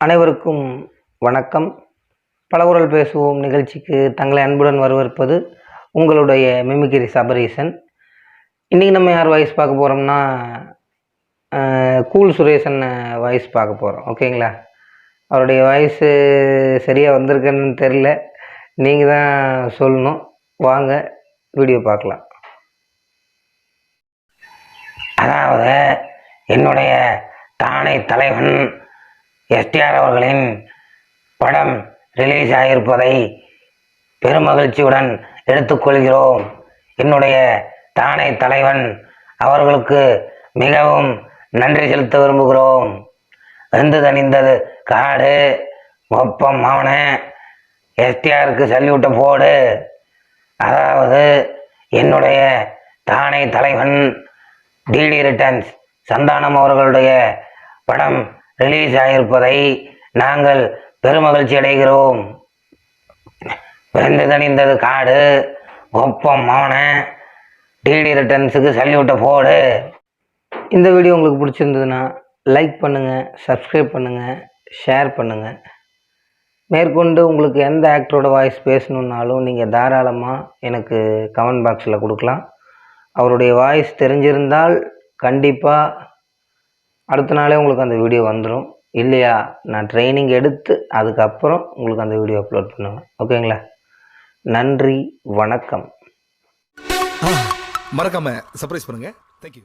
அனைவருக்கும் வணக்கம். பலகுரல் பேசுவோம் நிகழ்ச்சிக்கு தங்களை அன்புடன் வரவேற்பது உங்களுடைய மிமிகிரி சபரீசன். இன்றைக்கி நம்ம யார் வாய்ஸ் பார்க்க போகிறோம்னா கூல் சுரேஷன் வாய்ஸ் பார்க்க போகிறோம். ஓகேங்களா? அவருடைய வாய்ஸு சரியாக வந்திருக்குன்னு தெரில, நீங்கள் தான் சொல்லணும். வாங்க வீடியோ பார்க்கலாம். அதாவது என்னுடைய தானை தலைவன் எஸ்டிஆர் அவர்களின் படம் ரிலீஸ் ஆகியிருப்பதை பெருமகிழ்ச்சியுடன் எடுத்துக்கொள்கிறோம். என்னுடைய தானை தலைவன் அவர்களுக்கு மிகவும் நன்றி செலுத்த விரும்புகிறோம். வெந்து தணிந்தது காடு, ஒப்பம் அவன, எஸ்டிஆருக்கு சல்யூட்டை போடு. அதாவது என்னுடைய தானை தலைவன் டிடி ரிட்டர்ன்ஸ் சந்தானம் அவர்களுடைய படம் ரிலீஸ் ஆகியிருப்பதை நாங்கள் பெருமகிழ்ச்சி அடைகிறோம். வெந்து தணிந்தது காடு, ஒப்பம் மௌன, டிடி ரிட்டர்ன்ஸுக்கு சல்யூட்டை போடு. இந்த வீடியோ உங்களுக்கு பிடிச்சிருந்ததுன்னா லைக் பண்ணுங்கள், சப்ஸ்கிரைப் பண்ணுங்கள், ஷேர் பண்ணுங்கள். மேற்கொண்டு உங்களுக்கு எந்த ஆக்டரோட வாய்ஸ் பேசணுன்னாலும் நீங்கள் தாராளமாக எனக்கு கமெண்ட் பாக்ஸில் கொடுக்கலாம். அவருடைய வாய்ஸ் தெரிஞ்சிருந்தால் கண்டிப்பாக அடுத்த நாளே உங்களுக்கு அந்த வீடியோ வந்துடும். இல்லையா, நான் ட்ரைனிங் எடுத்து அதுக்கப்புறம் உங்களுக்கு அந்த வீடியோ அப்லோட் பண்ணுவேன். ஓகேங்களா? நன்றி, வணக்கம். மறக்காம சர்ப்ரைஸ் பண்ணுங்க. தேங்க்யூ.